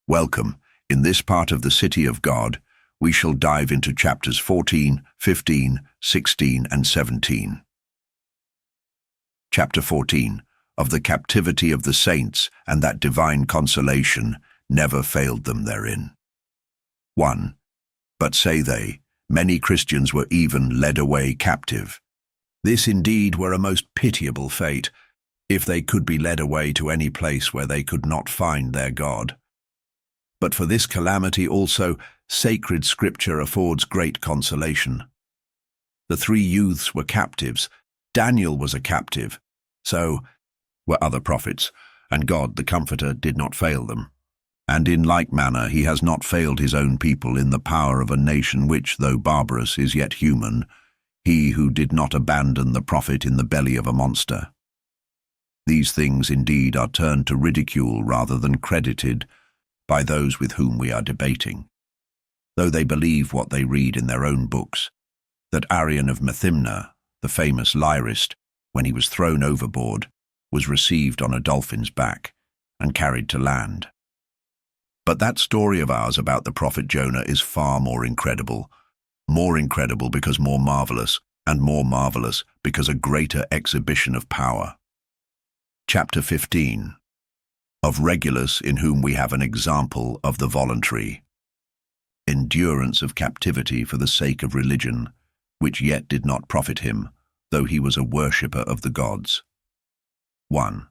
Welcome. In this part of the City of God, we shall dive into chapters 14, 15, 16, and 17. Chapter 14, of the captivity of the saints, and that divine consolation never failed them therein. 1. But say they, many Christians were even led away captive. This indeed were a most pitiable fate, if they could be led away to any place where they could not find their God. But for this calamity also sacred Scripture affords great consolation. The 3 youths were captives, Daniel was a captive, so were other prophets, and God the Comforter did not fail them. And in like manner he has not failed his own people in the power of a nation which, though barbarous, is yet human, he who did not abandon the prophet in the belly of a monster. These things indeed are turned to ridicule rather than credited by those with whom we are debating, though they believe what they read in their own books, that Arian of Methymna, the famous lyrist, when he was thrown overboard, was received on a dolphin's back and carried to land. But that story of ours about the prophet Jonah is far more incredible because more marvelous, and more marvelous because a greater exhibition of power. Chapter 15. Of Regulus, in whom we have an example of the voluntary endurance of captivity for the sake of religion, which yet did not profit him, though he was a worshipper of the gods. 1.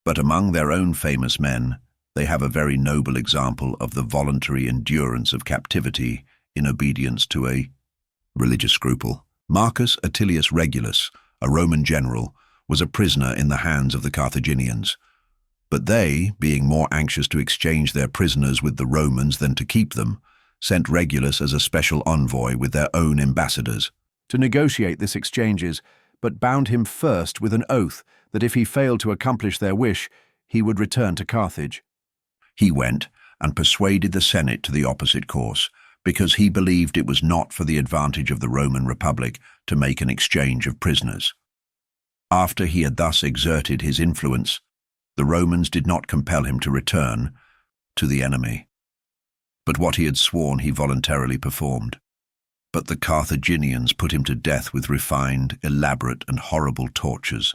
But among their own famous men, they have a very noble example of the voluntary endurance of captivity in obedience to a religious scruple. Marcus Attilius Regulus, a Roman general, was a prisoner in the hands of the Carthaginians. But they, being more anxious to exchange their prisoners with the Romans than to keep them, sent Regulus as a special envoy with their own ambassadors to negotiate this exchanges, but bound him first with an oath that if he failed to accomplish their wish, he would return to Carthage. He went and persuaded the Senate to the opposite course, because he believed it was not for the advantage of the Roman Republic to make an exchange of prisoners. After he had thus exerted his influence, the Romans did not compel him to return to the enemy, but what he had sworn he voluntarily performed. But the Carthaginians put him to death with refined, elaborate, and horrible tortures.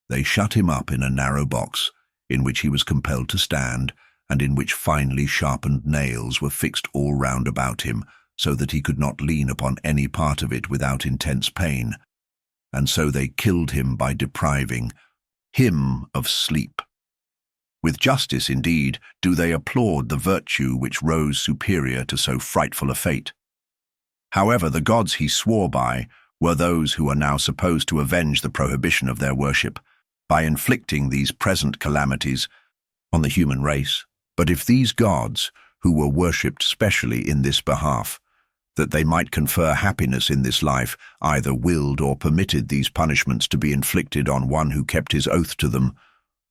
They shut him up in a narrow box, in which he was compelled to stand, and in which finely sharpened nails were fixed all round about him, so that he could not lean upon any part of it without intense pain. And so they killed him by depriving him of sleep. With justice, indeed, do they applaud the virtue which rose superior to so frightful a fate. However, the gods he swore by were those who are now supposed to avenge the prohibition of their worship, by inflicting these present calamities on the human race. But if these gods, who were worshipped specially in this behalf, that they might confer happiness in this life, either willed or permitted these punishments to be inflicted on one who kept his oath to them,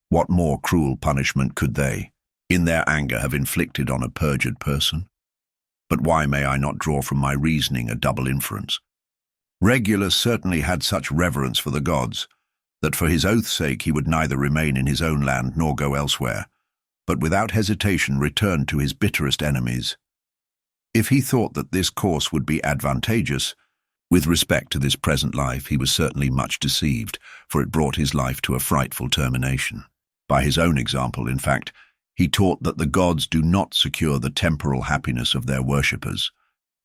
what more cruel punishment could they, in their anger, have inflicted on a perjured person? But why may I not draw from my reasoning a double inference? Regulus certainly had such reverence for the gods, that for his oath's sake he would neither remain in his own land nor go elsewhere, but without hesitation returned to his bitterest enemies. If he thought that this course would be advantageous, with respect to this present life, he was certainly much deceived, for it brought his life to a frightful termination. By his own example, in fact, he taught that the gods do not secure the temporal happiness of their worshippers,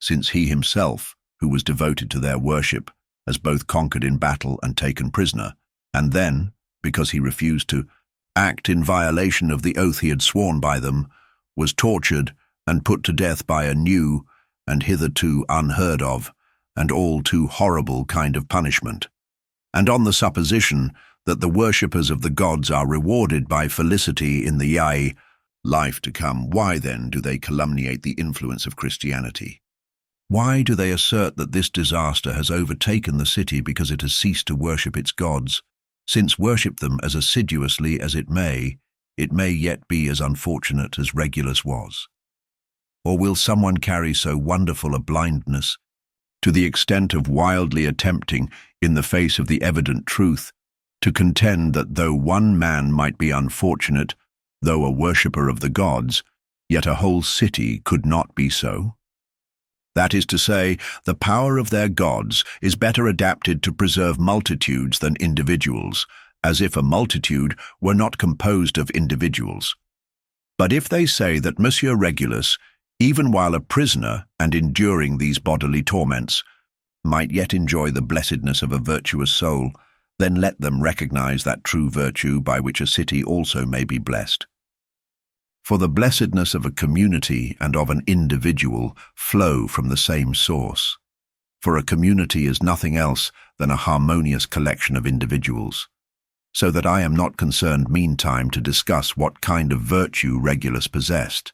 since he himself, who was devoted to their worship, has both conquered in battle and taken prisoner, and then, because he refused to act in violation of the oath he had sworn by them, was tortured and put to death by a new and hitherto unheard of and all too horrible kind of punishment. And on the supposition that the worshippers of the gods are rewarded by felicity in the life to come, why then do they calumniate the influence of Christianity? Why do they assert that this disaster has overtaken the city because it has ceased to worship its gods, since worship them as assiduously as it may yet be as unfortunate as Regulus was? Or will someone carry so wonderful a blindness to the extent of wildly attempting, in the face of the evident truth, to contend that though one man might be unfortunate, though a worshipper of the gods, yet a whole city could not be so? That is to say, the power of their gods is better adapted to preserve multitudes than individuals, as if a multitude were not composed of individuals. But if they say that Monsieur Regulus, even while a prisoner and enduring these bodily torments, might yet enjoy the blessedness of a virtuous soul, then let them recognize that true virtue by which a city also may be blessed. For the blessedness of a community and of an individual flow from the same source. For a community is nothing else than a harmonious collection of individuals. So that I am not concerned meantime to discuss what kind of virtue Regulus possessed.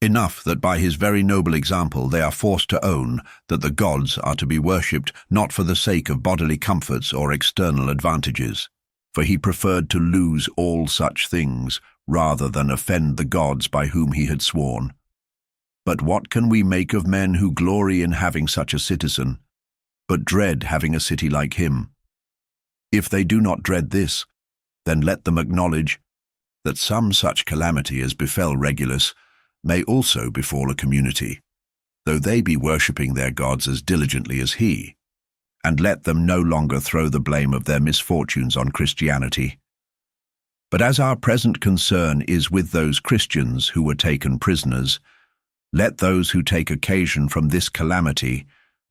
Enough that by his very noble example they are forced to own that the gods are to be worshipped not for the sake of bodily comforts or external advantages, for he preferred to lose all such things rather than offend the gods by whom he had sworn. But what can we make of men who glory in having such a citizen, but dread having a city like him? If they do not dread this, then let them acknowledge that some such calamity as befell Regulus may also befall a community, though they be worshipping their gods as diligently as he, and let them no longer throw the blame of their misfortunes on Christianity. But as our present concern is with those Christians who were taken prisoners, let those who take occasion from this calamity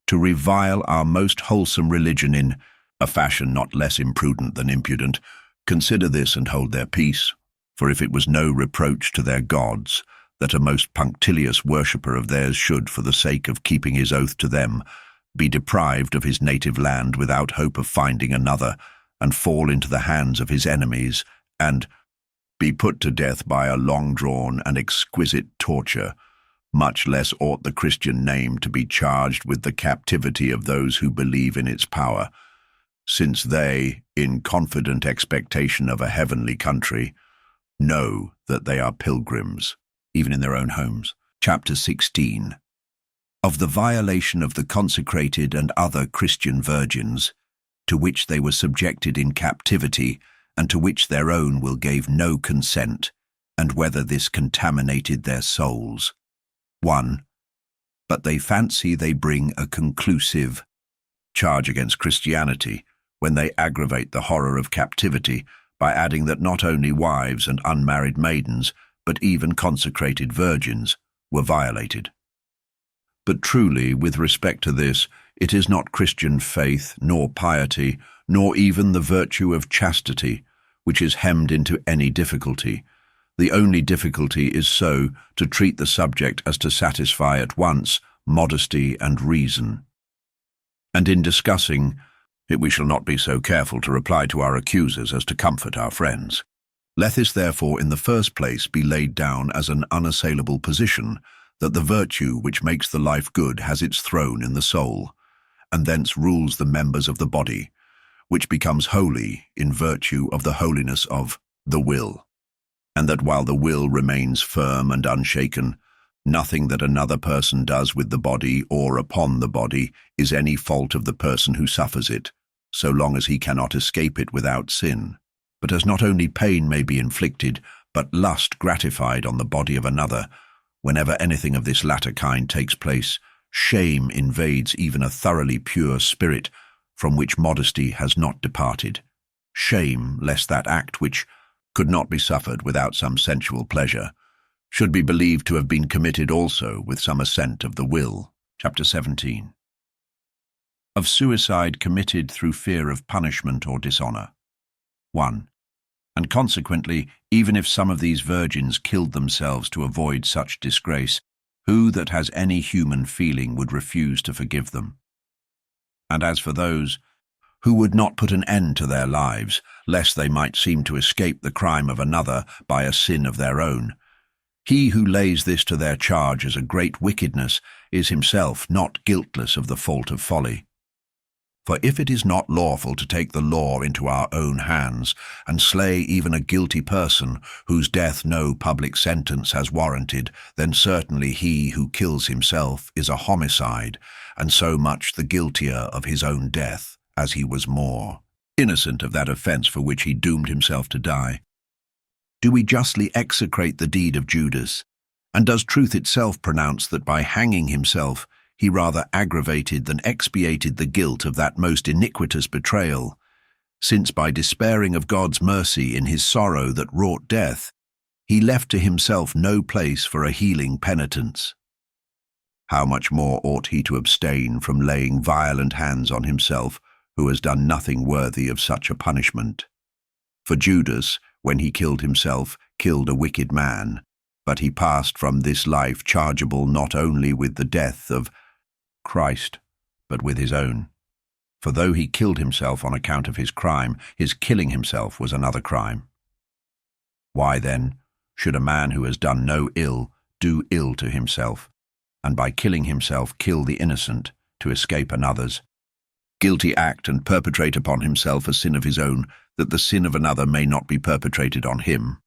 to revile our most wholesome religion in a fashion not less imprudent than impudent, consider this and hold their peace. For if it was no reproach to their gods that a most punctilious worshipper of theirs should, for the sake of keeping his oath to them, be deprived of his native land without hope of finding another, and fall into the hands of his enemies, and be put to death by a long-drawn and exquisite torture, much less ought the Christian name to be charged with the captivity of those who believe in its power, since they, in confident expectation of a heavenly country, know that they are pilgrims, even in their own homes. Chapter 16. Of the violation of the consecrated and other Christian virgins, to which they were subjected in captivity, and to which their own will gave no consent, and whether this contaminated their souls. 1. But they fancy they bring a conclusive charge against Christianity, when they aggravate the horror of captivity by adding that not only wives and unmarried maidens, but even consecrated virgins, were violated. But truly, with respect to this, it is not Christian faith, nor piety, nor even the virtue of chastity, which is hemmed into any difficulty. The only difficulty is so to treat the subject as to satisfy at once modesty and reason. And in discussing it, we shall not be so careful to reply to our accusers as to comfort our friends. Let this therefore in the first place be laid down as an unassailable position, that the virtue which makes the life good has its throne in the soul, and thence rules the members of the body, which becomes holy in virtue of the holiness of the will, and that while the will remains firm and unshaken, nothing that another person does with the body or upon the body is any fault of the person who suffers it, so long as he cannot escape it without sin. But as not only pain may be inflicted, but lust gratified on the body of another, whenever anything of this latter kind takes place, shame invades even a thoroughly pure spirit from which modesty has not departed. Shame, lest that act which could not be suffered without some sensual pleasure should be believed to have been committed also with some assent of the will. Chapter 17. Of suicide committed through fear of punishment or dishonor. 1. And consequently, even if some of these virgins killed themselves to avoid such disgrace, who that has any human feeling would refuse to forgive them? And as for those who would not put an end to their lives, lest they might seem to escape the crime of another by a sin of their own, he who lays this to their charge as a great wickedness is himself not guiltless of the fault of folly. For if it is not lawful to take the law into our own hands, and slay even a guilty person whose death no public sentence has warranted, then certainly he who kills himself is a homicide, and so much the guiltier of his own death, as he was more innocent of that offence for which he doomed himself to die. Do we justly execrate the deed of Judas? And does truth itself pronounce that by hanging himself, he rather aggravated than expiated the guilt of that most iniquitous betrayal, since by despairing of God's mercy in his sorrow that wrought death, he left to himself no place for a healing penitence? How much more ought he to abstain from laying violent hands on himself, who has done nothing worthy of such a punishment? For Judas, when he killed himself, killed a wicked man, but he passed from this life chargeable not only with the death of Christ, but with his own. For though he killed himself on account of his crime, his killing himself was another crime. Why then should a man who has done no ill do ill to himself, and by killing himself kill the innocent, to escape another's guilty act and perpetrate upon himself a sin of his own, that the sin of another may not be perpetrated on him?